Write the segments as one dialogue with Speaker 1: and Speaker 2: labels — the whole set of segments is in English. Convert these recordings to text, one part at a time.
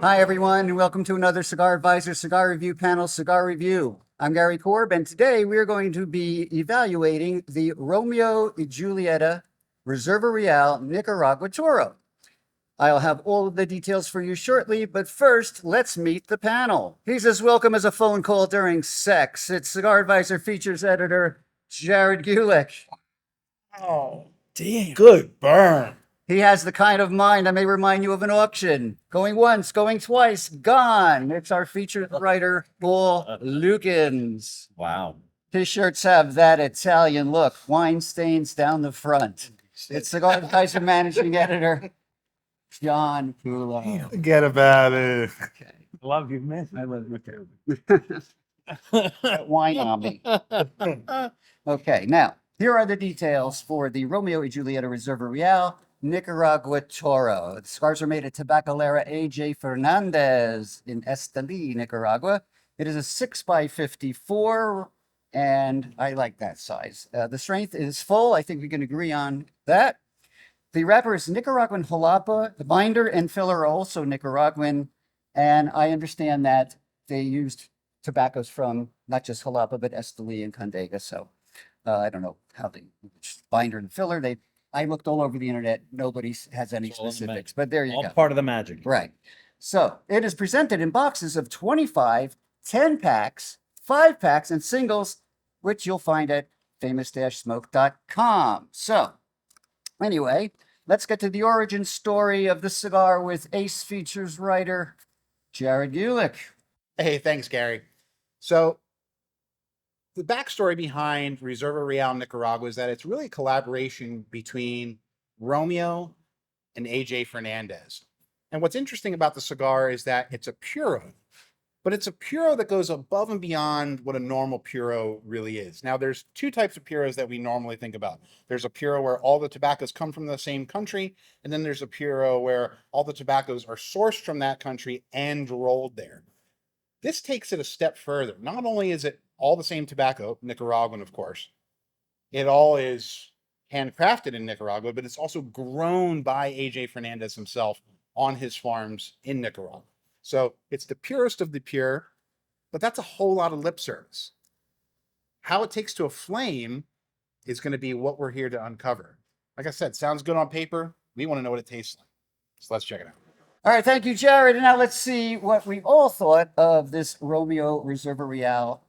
Speaker 1: Hi, everyone, and welcome to another Cigar Advisor Cigar Review Panel Cigar Review. I'm Gary Korb, and today we are going to be evaluating the Romeo y Julieta Reserva Real Nicaragua Toro. I'll have all of the details for you shortly, but first, let's meet the panel. He's as welcome as a phone call during sex. It's Cigar Advisor Features Editor Jared Gulick.
Speaker 2: Oh, damn. Good burn.
Speaker 1: He has the kind of mind that may remind you of an auction. Going once, going twice, gone. It's our featured writer, Paul Lukens.
Speaker 2: Wow.
Speaker 1: His shirts have that Italian look, wine stains down the front. It's Cigar Advisor Managing Editor, John Pulo.
Speaker 2: Forget about it.
Speaker 1: Okay.
Speaker 2: Love you, man.
Speaker 1: I love you. Wine on me. Okay, now, here are the details for the Romeo y Julieta Reserva Real Nicaragua Toro. The cigars are made at Tabacalera A.J. Fernandez in Esteli, Nicaragua. It is a 6x54, and I like that size. The strength is full. I think we can agree on that. The wrapper is Nicaraguan jalapa. The binder and filler are also Nicaraguan, and I understand that they used tobaccos from not just jalapa, but Esteli and Condega. So I don't know how the binder and filler, I looked all over the internet. Nobody has any
Speaker 3: It's all in the
Speaker 1: specifics, but there you
Speaker 3: All
Speaker 1: go.
Speaker 3: part of the magic.
Speaker 1: Right. So it is presented in boxes of 25, 10 packs, 5 packs, and singles, which you'll find at famous-smoke.com. So anyway, let's get to the origin story of the cigar with Ace Features writer Jared Gulick.
Speaker 4: Hey, thanks, Gary. So the backstory behind Reserva Real Nicaragua is that it's really a collaboration between Romeo and AJ Fernandez. And what's interesting about the cigar is that it's a puro, but it's a puro that goes above and beyond what a normal puro really is. Now, there's two types of puros that we normally think about. There's a puro where all the tobaccos come from the same country, and then there's a puro where all the tobaccos are sourced from that country and rolled there. This takes it a step further. Not only is it all the same tobacco, Nicaraguan, of course, it all is handcrafted in Nicaragua, but it's also grown by AJ Fernandez himself on his farms in Nicaragua. So it's the purest of the pure, but that's a whole lot of lip service. How it takes to a flame is going to be what we're here to uncover. Like I said, sounds good on paper. We want to know what it tastes like. So let's check it out.
Speaker 1: All right, thank you, Jared. And now let's see what we all thought of this Romeo Reserva Real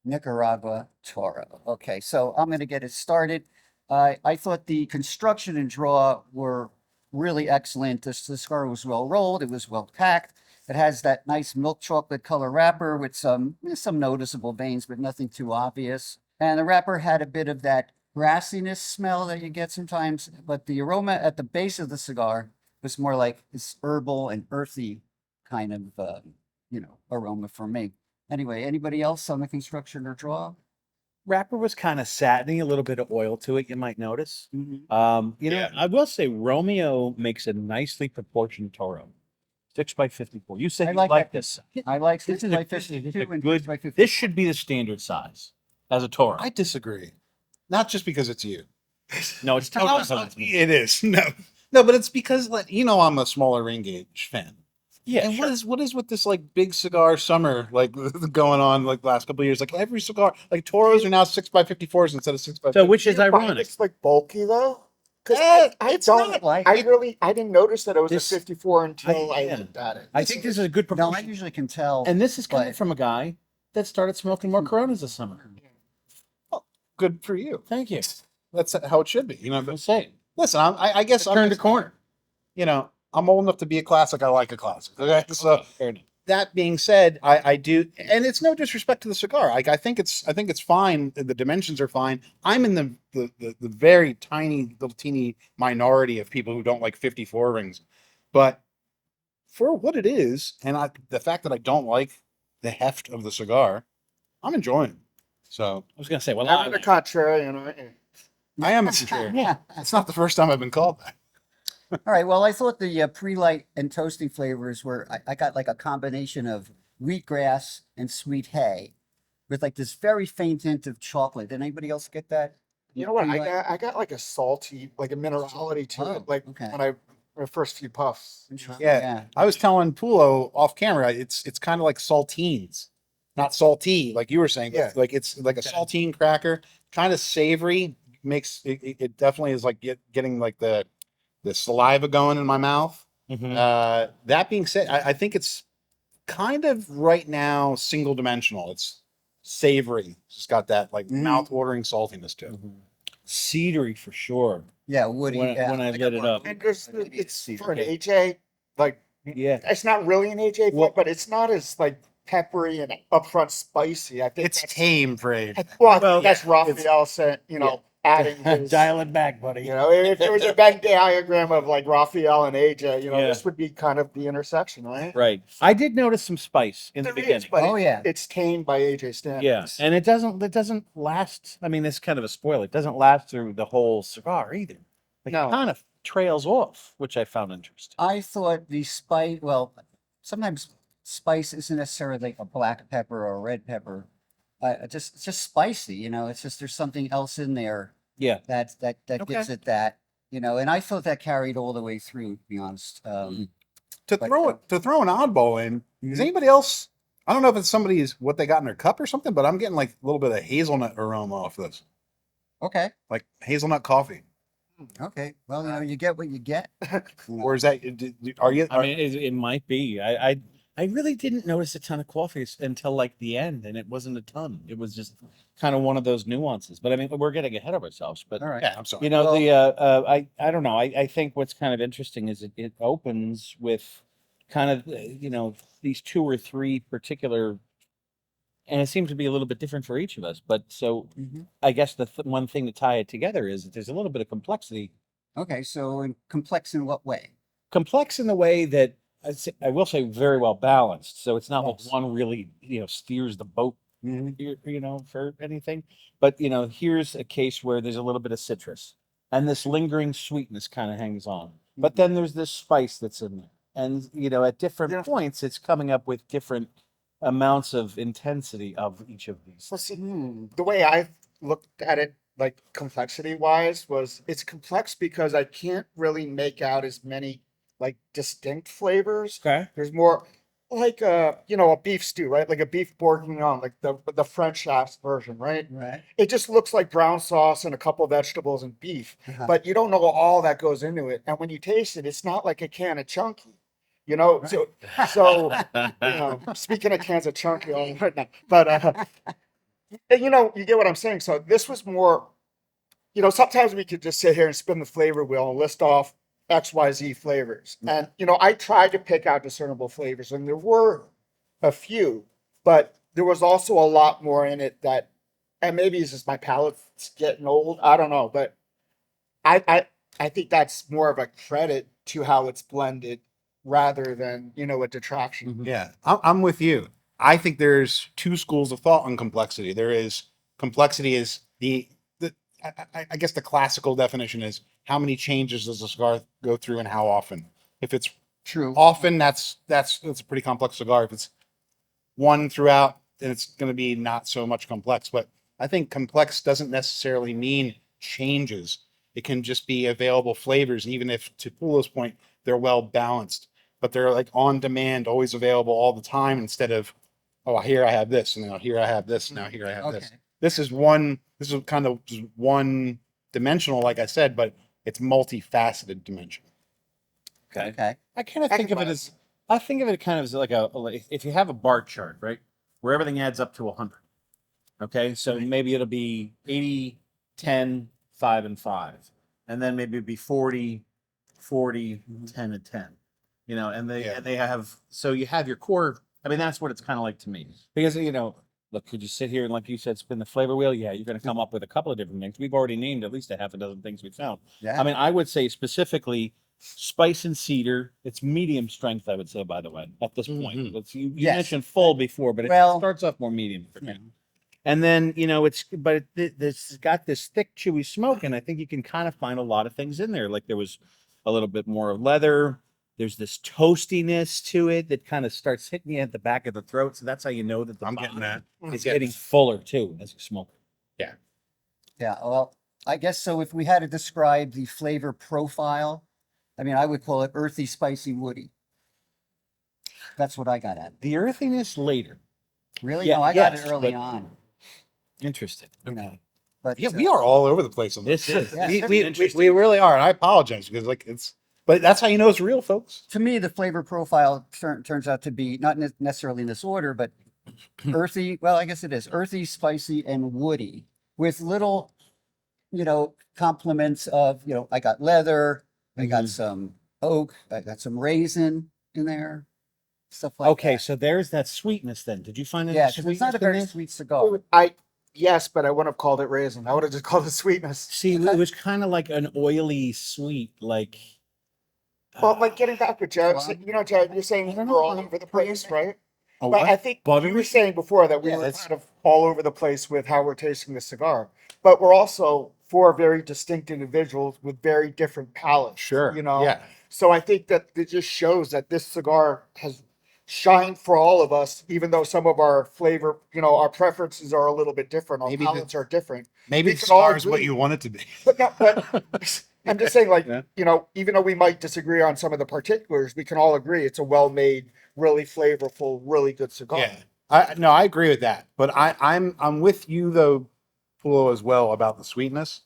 Speaker 1: Nicaragua Toro. Okay, so I'm going to get it started. I thought the construction and draw were really excellent. The cigar was well rolled. It was well packed. It has that nice milk chocolate color wrapper with some noticeable veins, but nothing too obvious. And the wrapper had a bit of that grassiness smell that you get sometimes, but the aroma at the base of the cigar was more like this herbal and earthy kind of, aroma for me. Anyway, anybody else on the construction or draw?
Speaker 3: Wrapper was kind of satiny, a little bit of oil to it, you might notice.
Speaker 1: Mhm.
Speaker 3: I will say Romeo makes a nicely proportioned Toro. 6x54. You said
Speaker 1: I
Speaker 3: you
Speaker 1: like
Speaker 3: like
Speaker 1: that.
Speaker 3: this.
Speaker 1: I like
Speaker 3: This
Speaker 1: 6
Speaker 3: is
Speaker 1: by
Speaker 3: a
Speaker 1: 52 and
Speaker 3: good.
Speaker 1: 6 by 50.
Speaker 3: This should be the standard size as a Toro.
Speaker 4: I disagree. Not just because it's you.
Speaker 3: No, it's
Speaker 4: No,
Speaker 3: totally.
Speaker 4: it is. No, but it's because I'm a smaller ring gauge fan.
Speaker 3: Yeah,
Speaker 4: And
Speaker 3: sure.
Speaker 4: what is with this like big cigar summer like going on like the last couple of years? Like every cigar, like Toros are now 6x54s instead of 6x50.
Speaker 3: So which is
Speaker 2: You find
Speaker 3: ironic.
Speaker 2: It's like bulky though. Because I
Speaker 4: It's
Speaker 2: don't
Speaker 4: not
Speaker 1: like
Speaker 2: I didn't notice that it was
Speaker 3: This-
Speaker 2: a 54 until I
Speaker 3: yeah.
Speaker 2: looked at it.
Speaker 3: I think this is a good
Speaker 1: No, I
Speaker 3: proportion.
Speaker 1: usually can tell.
Speaker 3: And this is coming
Speaker 1: but-
Speaker 3: from a guy that started smoking more Coronas this summer.
Speaker 4: good for you.
Speaker 3: Thank you.
Speaker 4: That's how it should be.
Speaker 3: I'm saying.
Speaker 4: Listen, I guess
Speaker 3: Just turned the corner.
Speaker 4: I'm old enough to be a classic. I like a classic. Okay, so
Speaker 3: Fair enough.
Speaker 4: that being said, I do, and it's no disrespect to the cigar. Like I think it's fine. The dimensions are fine. I'm in the very tiny, little teeny minority of people who don't like 54 rings, but for what it is, and the fact that I don't like the heft of the cigar, I'm enjoying it. So
Speaker 3: I was gonna say, well,
Speaker 2: I'm the contrarian.
Speaker 4: I am a contrarian.
Speaker 1: Yeah.
Speaker 4: It's not the first time I've been called that.
Speaker 1: All right. Well, I thought the pre-light and toasting flavors were, I got like a combination of wheatgrass and sweet hay with like this very faint hint of chocolate. Did anybody else get that?
Speaker 2: You know what?
Speaker 1: Pre-light?
Speaker 2: I got like a salty, like a minerality to
Speaker 1: Oh,
Speaker 2: it. Like
Speaker 1: okay.
Speaker 2: when I The first few puffs.
Speaker 4: Yeah. I was telling Pulo off camera, it's kind of like saltines, not salty, like you were saying.
Speaker 2: Yeah.
Speaker 4: Like it's like a saltine cracker, kind of savory. Makes it definitely is like getting like the saliva going in my mouth. That being said, I think it's kind of right now single dimensional. It's savory. It's just got that like mouth watering saltiness to it.
Speaker 3: Cedary for sure.
Speaker 1: Yeah, woody.
Speaker 3: When,
Speaker 1: Yeah.
Speaker 3: when I
Speaker 1: Like
Speaker 3: lit
Speaker 1: a
Speaker 3: it
Speaker 1: more
Speaker 3: up.
Speaker 2: And
Speaker 1: woody-
Speaker 2: there's
Speaker 1: woody
Speaker 2: it's
Speaker 1: cedar.
Speaker 2: for an AJ, like
Speaker 3: Yeah.
Speaker 2: it's not really an AJ,
Speaker 3: Well-
Speaker 2: but it's not as like peppery and upfront spicy. I think
Speaker 4: It's
Speaker 2: that's,
Speaker 4: tame for age.
Speaker 2: well, I
Speaker 3: Well,
Speaker 2: think that's
Speaker 3: yeah,
Speaker 2: Raphael said, adding his,
Speaker 3: Dial it back, buddy.
Speaker 2: if there was a Venn diagram of like Raphael and AJ,
Speaker 3: Yeah.
Speaker 2: this would be kind of the intersection, right?
Speaker 3: Right. I did notice some spice in the
Speaker 2: There is,
Speaker 3: beginning.
Speaker 2: but
Speaker 1: Oh, yeah.
Speaker 2: it's tamed by AJ standards.
Speaker 3: Yeah, and it doesn't last. I mean, it's kind of a spoiler. It doesn't last through the whole cigar either. Like,
Speaker 2: No.
Speaker 3: it kind of trails off, which I found interesting.
Speaker 1: I thought the spice, well, sometimes spice isn't necessarily like a black pepper or a red pepper. It's just spicy, it's just there's something else in there
Speaker 3: Yeah.
Speaker 1: that gives it that, and I thought that carried all the way through, to be honest.
Speaker 4: To
Speaker 1: But,
Speaker 4: throw an oddball in, is
Speaker 1: Mhm.
Speaker 4: anybody else? I don't know if it's somebody's what they got in their cup or something, but I'm getting like a little bit of hazelnut aroma off this,
Speaker 1: Okay.
Speaker 4: like hazelnut coffee.
Speaker 1: Okay. Well, you get what you get.
Speaker 4: Or is that? Are you?
Speaker 3: I mean, it might be. I really didn't notice a ton of coffees until like the end, and it wasn't a ton. It was just kind of one of those nuances. But I mean, we're getting ahead of ourselves. But
Speaker 1: All right.
Speaker 4: yeah, I'm sorry.
Speaker 3: you know,
Speaker 1: Well-
Speaker 3: I don't know. I think what's kind of interesting is it opens with kind of these two or three particular, and it seems to be a little bit different for each of us. But so
Speaker 1: Mhm.
Speaker 3: I guess the one thing to tie it together is that there's a little bit of complexity.
Speaker 1: Okay. So complex in what way?
Speaker 3: Complex in the way that I will say very well balanced. So it's not
Speaker 1: Yes.
Speaker 3: like one really steers the boat
Speaker 1: Mhm.
Speaker 3: for anything. But here's a case where there's a little bit of citrus and this lingering sweetness kind of hangs on. But then there's this spice that's in there. And at different
Speaker 2: Yeah.
Speaker 3: points it's coming up with different amounts of intensity of each of these.
Speaker 2: Well, see, the way I looked at it, like complexity wise, was it's complex because I can't really make out as many like distinct flavors.
Speaker 3: Okay.
Speaker 2: There's more like a beef stew, right? Like a beef bourguignon, like the French ass version, right?
Speaker 1: Right.
Speaker 2: It just looks like brown sauce and a couple of vegetables and beef,
Speaker 1: Uh-huh.
Speaker 2: but you don't know all that goes into it. And when you taste it, it's not like a can of chunky, So speaking of cans of chunky, right now, but and, you get what I'm saying. So this was more, sometimes we could just sit here and spin the flavor wheel and list off XYZ flavors. And, I tried to pick out discernible flavors, and there were a few, but there was also a lot more in it that, and maybe it's just my palate's getting old. I don't know, but I think that's more of a credit to how it's blended rather than, a detraction.
Speaker 4: Yeah, I'm with you. I think there's two schools of thought on complexity. There is complexity is I guess the classical definition is how many changes does a cigar go through and how often. If it's
Speaker 1: True.
Speaker 4: often, that's a pretty complex cigar. If it's one throughout, then it's going to be not so much complex. But I think complex doesn't necessarily mean changes. It can just be available flavors, even if, to Pulo's point, they're well balanced, but they're like on demand, always available all the time, instead of, oh, here I have this, and now here I have this, now here I have this.
Speaker 1: Okay.
Speaker 4: This is kind of just one dimensional, like I said, but it's multifaceted dimension.
Speaker 3: Okay.
Speaker 1: Okay.
Speaker 3: I kind of think of it as I think of it kind of as like if you have a bar chart, right, where everything adds up to 100. Okay, so maybe it'll be 80, 10, 5, and 5, and then maybe it'd be 40, 40, 10, and 10. And they have, so you have your core. I mean, that's what it's kind of like to me, because look, could you sit here and, like you said, spin the flavor wheel? Yeah, you're going to come up with a couple of different things. We've already named at least a half a dozen things we found.
Speaker 1: Yeah.
Speaker 3: I mean, I would say specifically spice and cedar. It's medium strength, I would say, by the way, at this point.
Speaker 4: Mhm.
Speaker 3: You
Speaker 1: Yes.
Speaker 3: mentioned full before, but it
Speaker 1: Well-
Speaker 3: starts off more medium for me.
Speaker 1: Yeah.
Speaker 3: And then, it's got this thick, chewy smoke, and I think you can kind of find a lot of things in there. Like there was a little bit more of leather. There's this toastiness to it that kind of starts hitting you at the back of the throat. So that's how you know that the
Speaker 4: I'm getting that.
Speaker 3: It's getting fuller too as you smoke.
Speaker 1: Yeah. Well, I guess so. If we had to describe the flavor profile, I mean, I would call it earthy, spicy, woody. That's what I got at.
Speaker 3: The earthiness later.
Speaker 1: Really?
Speaker 3: Yeah,
Speaker 1: No, I got
Speaker 3: yes,
Speaker 1: it early
Speaker 3: but-
Speaker 1: on.
Speaker 3: Interesting.
Speaker 1: You know,
Speaker 3: Okay.
Speaker 1: but
Speaker 4: Yeah, we are all over the place on
Speaker 3: This is
Speaker 1: Yeah.
Speaker 3: this is
Speaker 4: we
Speaker 3: interesting.
Speaker 4: really are, and I apologize because like but that's how you know it's real, folks.
Speaker 1: to me, the flavor profile turns out to be not necessarily in this order, but earthy. Well, I guess it is earthy, spicy, and woody with little, complements of, I got leather, I got
Speaker 3: Mhm.
Speaker 1: some oak, I got some raisin in there, stuff like
Speaker 3: Okay,
Speaker 1: that.
Speaker 3: so there's that sweetness then. Did you find any
Speaker 1: Yeah, because it's
Speaker 3: sweetness
Speaker 1: not a
Speaker 3: in
Speaker 1: very
Speaker 3: there?
Speaker 1: sweet cigar.
Speaker 2: Yes, but I wouldn't have called it raisin. I would have just called it sweetness.
Speaker 3: See, it was kind of like an oily sweet, like
Speaker 2: Well, like getting back to Jared,
Speaker 1: Plum?
Speaker 2: Jared, you're saying
Speaker 1: I
Speaker 2: we
Speaker 1: don't
Speaker 2: were
Speaker 1: know,
Speaker 2: all
Speaker 1: plum-
Speaker 2: over the
Speaker 1: plum-
Speaker 2: place, right?
Speaker 3: oh,
Speaker 2: But
Speaker 3: what?
Speaker 2: I think you
Speaker 3: Buttery?
Speaker 2: were saying before that we
Speaker 1: Yeah,
Speaker 2: were
Speaker 1: that's-
Speaker 2: kind of all over the place with how we're tasting the cigar. But we're also four very distinct individuals with very different palates.
Speaker 4: Sure. Yeah.
Speaker 2: So I think that it just shows that this cigar has shined for all of us, even though some of our flavor, our preferences are a little bit different. Our
Speaker 4: Maybe the-
Speaker 2: palates are different.
Speaker 4: Maybe
Speaker 2: We
Speaker 4: the
Speaker 2: can all
Speaker 4: cigar is what
Speaker 2: agree.
Speaker 4: you want it to be.
Speaker 2: But, no, but I'm just saying, like,
Speaker 3: Yeah.
Speaker 2: even though we might disagree on some of the particulars, we can all agree it's a well-made, really flavorful, really good cigar.
Speaker 4: Yeah. I agree with that. But I'm with you though, Pulo, as well about the sweetness.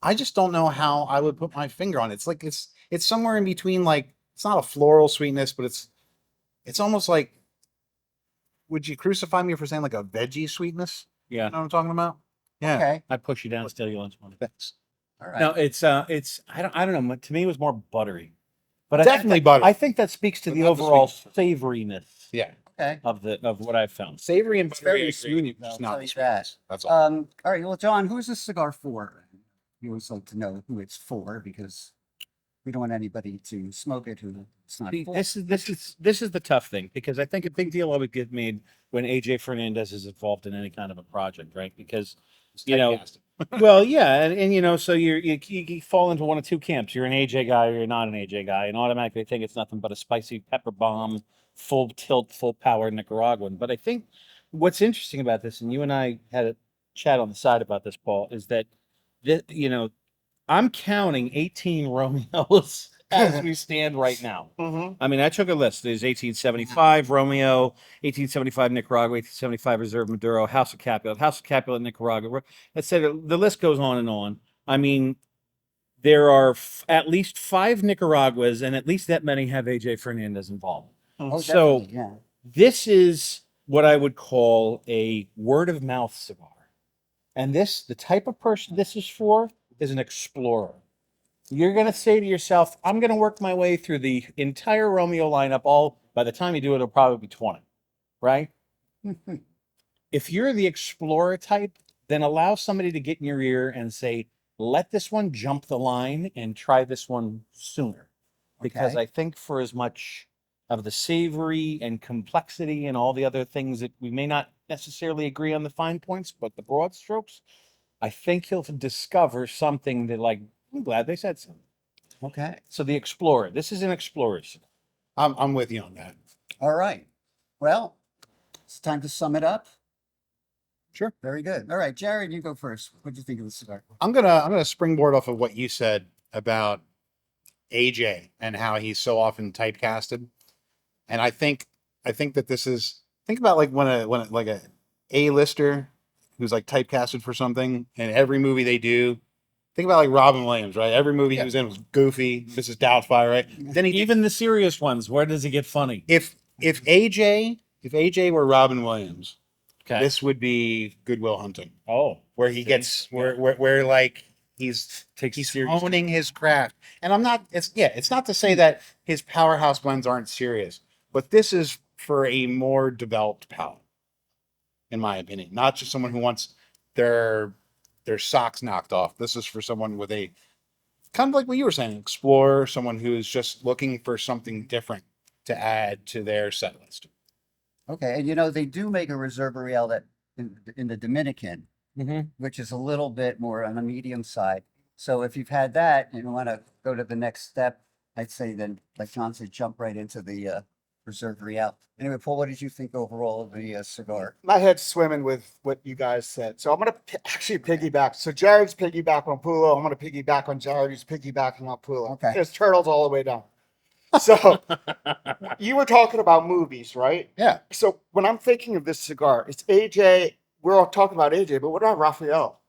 Speaker 4: I just don't know how I would put my finger on it. It's like it's somewhere in between, like it's not a floral sweetness, but it's almost like, would you crucify me for saying like a veggie sweetness?
Speaker 3: yeah.
Speaker 4: You know what I'm talking about? Yeah.
Speaker 1: Okay,
Speaker 3: I push you down and steal your lunch money.
Speaker 4: Thanks.
Speaker 1: all right.
Speaker 3: No, it's I don't know. To me, it was more buttery, but
Speaker 4: Definitely buttery.
Speaker 3: I think that speaks to
Speaker 4: But
Speaker 3: the
Speaker 4: not the
Speaker 3: overall savoriness
Speaker 4: Yeah.
Speaker 1: Okay.
Speaker 3: of what I've found.
Speaker 4: Savory and
Speaker 1: It's
Speaker 4: buttery,
Speaker 1: very
Speaker 4: I agree.
Speaker 1: sweet,
Speaker 4: Just
Speaker 1: I'll
Speaker 4: not
Speaker 1: tell
Speaker 4: the
Speaker 1: you
Speaker 4: sweetness.
Speaker 1: that.
Speaker 4: That's all.
Speaker 1: All right. Well, John, who's this cigar for? You always like to know who it's for because we don't want anybody to smoke it who it's not
Speaker 3: See,
Speaker 1: for.
Speaker 3: this is the tough thing because I think a big deal always get made when AJ Fernandez is involved in any kind of a project, right? Because you know,
Speaker 4: Typecasted.
Speaker 3: well, yeah, and so you fall into one of two camps. You're an AJ guy or you're not an AJ guy, and automatically think it's nothing but a spicy pepper bomb, full tilt, full power Nicaraguan. But I think what's interesting about this, and you and I had a chat on the side about this, Paul, is that I'm counting 18 Romeos as we stand right now.
Speaker 2: Mm-hmm.
Speaker 3: I mean, I took a list. There's 1875 Romeo, 1875 Nicaragua, 1875 Reserve Maduro, House of Capulet Nicaragua. Let's say the list goes on and on. I mean, there are at least 5 Nicaraguas, and at least that many have AJ Fernandez involved.
Speaker 1: Oh,
Speaker 3: So
Speaker 1: definitely, yeah.
Speaker 3: this is what I would call a word of mouth cigar. And the type of person this is for is an explorer. You're going to say to yourself, I'm going to work my way through the entire Romeo lineup. By the time you do it, it'll probably be 20, right? If you're the explorer type, then allow somebody to get in your ear and say, let this one jump the line and try this one sooner. Because
Speaker 1: Okay.
Speaker 3: I think for as much of the savory and complexity and all the other things that we may not necessarily agree on the fine points, but the broad strokes, I think you'll discover something that, like, I'm glad they said so.
Speaker 1: Okay.
Speaker 3: So the explorer, this is an explorer.
Speaker 4: I'm with you on that.
Speaker 1: All right. Well, it's time to sum it up.
Speaker 4: Sure.
Speaker 1: Very good. All right, Jared, you go first. What do you think of the cigar?
Speaker 4: I'm gonna springboard off of what you said about AJ and how he's so often typecasted, and I think that this is, think about like when like a A-lister who's like typecasted for something, and every movie they do. Think about like Robin Williams, right? Every movie he was in was goofy. Mrs. Doubtfire, right? Then he
Speaker 3: Even the serious ones, where does it get funny?
Speaker 4: if AJ were Robin Williams,
Speaker 3: Okay.
Speaker 4: this would be Good Will Hunting,
Speaker 3: Oh,
Speaker 4: where he gets where like he's
Speaker 3: takes serious.
Speaker 4: honing his craft. And it's not to say that his powerhouse blends aren't serious, but this is for a more developed palate, in my opinion. Not just someone who wants their socks knocked off. This is for someone with a kind of like what you were saying, explorer, someone who is just looking for something different to add to their set list.
Speaker 1: Okay, and they do make a Reserva Real that in the Dominican,
Speaker 3: Mhm.
Speaker 1: which is a little bit more on the medium side. So if you've had that and you want to go to the next step, I'd say then, like John said, jump right into the Reserva Real. Anyway, Paul, what did you think overall of the cigar?
Speaker 2: My head's swimming with what you guys said. So I'm going to actually piggyback. So Jared's piggyback on Pulo. I'm going to piggyback on Jared, who's piggybacking on Pulo.
Speaker 1: Okay.
Speaker 2: There's turtles all the way down. So you were talking about movies, right?
Speaker 4: Yeah.
Speaker 2: So when I'm thinking of this cigar, it's AJ. We're all talking about AJ, but what about Raphael?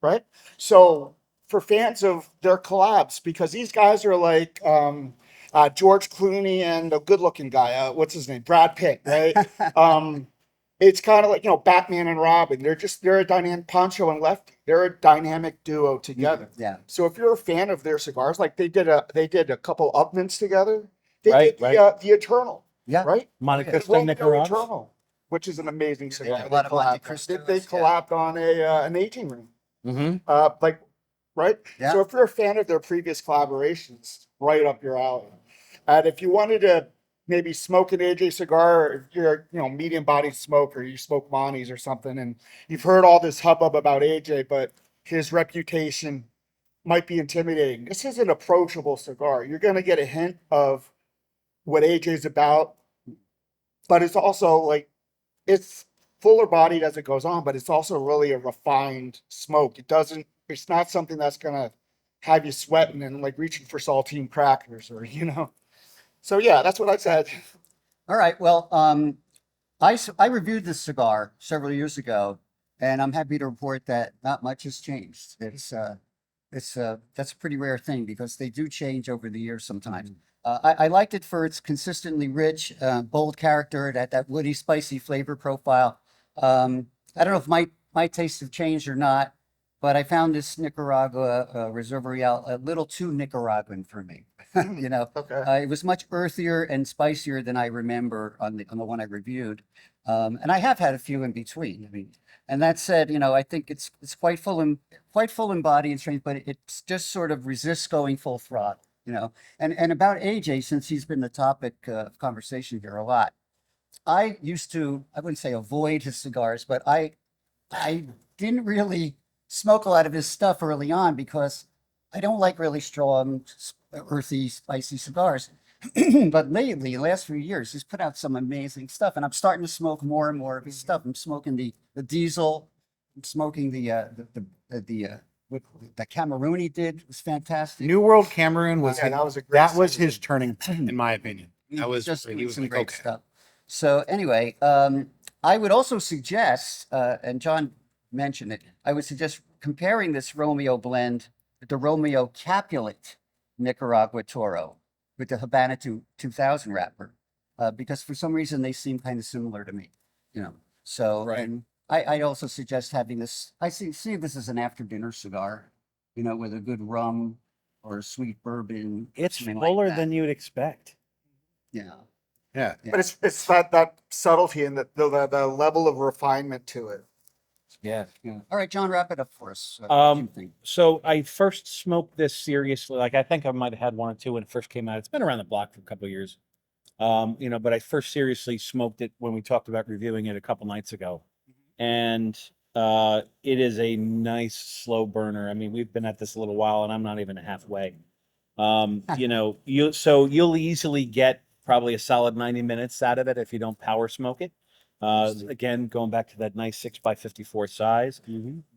Speaker 2: Right? So for fans of their collabs, because these guys are like George Clooney and a good-looking guy. What's his name? Brad Pitt, right? It's kind of like, Batman and Robin. They're a dynamic, Pancho and Lefty. They're a dynamic duo together.
Speaker 1: Yeah.
Speaker 2: So if you're a fan of their cigars, like they did a couple Upmans together. They
Speaker 3: Right,
Speaker 2: did the Eternal.
Speaker 1: Yeah.
Speaker 2: Right?
Speaker 3: Monte
Speaker 2: The
Speaker 3: Cristo
Speaker 2: Romeo
Speaker 3: Nicaraguan.
Speaker 2: Eternal, which is an amazing cigar.
Speaker 1: a lot of Monte Cristos,
Speaker 2: They
Speaker 1: yeah.
Speaker 2: collabed on an 18 ring.
Speaker 3: Mm-hmm.
Speaker 2: Right?
Speaker 1: Yeah.
Speaker 2: So if you're a fan of their previous collaborations, right up your alley. And if you wanted to maybe smoke an AJ cigar, or if you're medium bodied smoker, you smoke Monties or something, and you've heard all this hubbub about AJ, but his reputation might be intimidating. This is an approachable cigar. You're gonna get a hint of what AJ's about, but it's also like it's fuller bodied as it goes on, but it's also really a refined smoke. It's not something that's gonna have you sweating and like reaching for saltine crackers or So yeah, that's what I said.
Speaker 1: All right. Well, I reviewed this cigar several years ago, and I'm happy to report that not much has changed. That's a pretty rare thing because they do change over the years sometimes. I liked it for its consistently rich, bold character, that woody, spicy flavor profile. I don't know if my tastes have changed or not, but I found this Nicaragua Reserva Real a little too Nicaraguan for me.
Speaker 2: Okay.
Speaker 1: It was much earthier and spicier than I remember on the one I reviewed, and I have had a few in between. I mean, and that said, I think it's quite full in body and strength, but it just sort of resists going full throttle. And about AJ, since he's been the topic of conversation here a lot, I wouldn't say avoid his cigars, but I didn't really smoke a lot of his stuff early on because I don't like really strong, earthy, spicy cigars. But lately, the last few years, he's put out some amazing stuff, and I'm starting to smoke more and more of his stuff. I'm smoking the Diesel. I'm smoking what the Cameroon he did was fantastic.
Speaker 4: New World Cameroon was
Speaker 2: Yeah, that was a great
Speaker 4: his turning point, in my opinion. That was
Speaker 1: just
Speaker 4: he
Speaker 1: doing
Speaker 4: was
Speaker 1: some
Speaker 4: like,
Speaker 1: great
Speaker 4: okay.
Speaker 1: stuff. So anyway, I would also suggest, and John mentioned it, I would suggest comparing this Romeo blend with the Romeo Capulet Nicaragua Toro with the Habana 2000 wrapper, because for some reason they seem kind of similar to me. So
Speaker 4: Right.
Speaker 1: and I also suggest having this. I see this as an after dinner cigar, with a good rum or a sweet bourbon.
Speaker 3: It's
Speaker 1: something like
Speaker 3: fuller
Speaker 1: that.
Speaker 3: than you'd expect.
Speaker 1: Yeah.
Speaker 4: Yeah.
Speaker 2: But it's that subtlety and the level of refinement to it.
Speaker 3: Yeah.
Speaker 1: Yeah. All right, John, wrap it up for us. What do you think?
Speaker 3: So I first smoked this seriously. Like I think I might have had one or two when it first came out. It's been around the block for a couple of years. But I first seriously smoked it when we talked about reviewing it a couple nights ago. And it is a nice slow burner. I mean, we've been at this a little while and I'm not even halfway. You'll easily get probably a solid 90 minutes out of it if you don't power smoke it. Again, going back to that nice 6x54 size.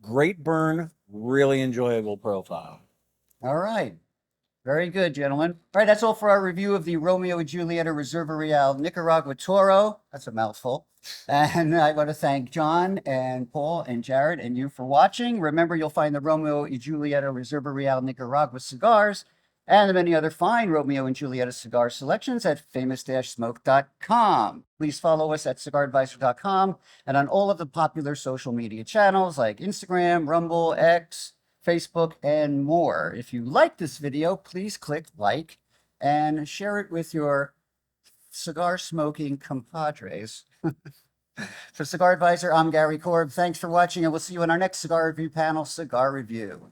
Speaker 3: Great burn, really enjoyable profile.
Speaker 1: All right. Very good, gentlemen. All right, that's all for our review of the Romeo y Julieta Reserva Real Nicaragua Toro. That's a mouthful. And I want to thank John and Paul and Jared and you for watching. Remember, you'll find the Romeo y Julieta Reserva Real Nicaragua cigars and the many other fine Romeo and Julieta cigar selections at famous-smoke.com. Please follow us at cigaradvisor.com and on all of the popular social media channels like Instagram, Rumble, X, Facebook, and more. If you like this video, please click like and share it with your cigar smoking compadres. For Cigar Advisor, I'm Gary Korb. Thanks for watching, and we'll see you in our next cigar review panel, Cigar Review.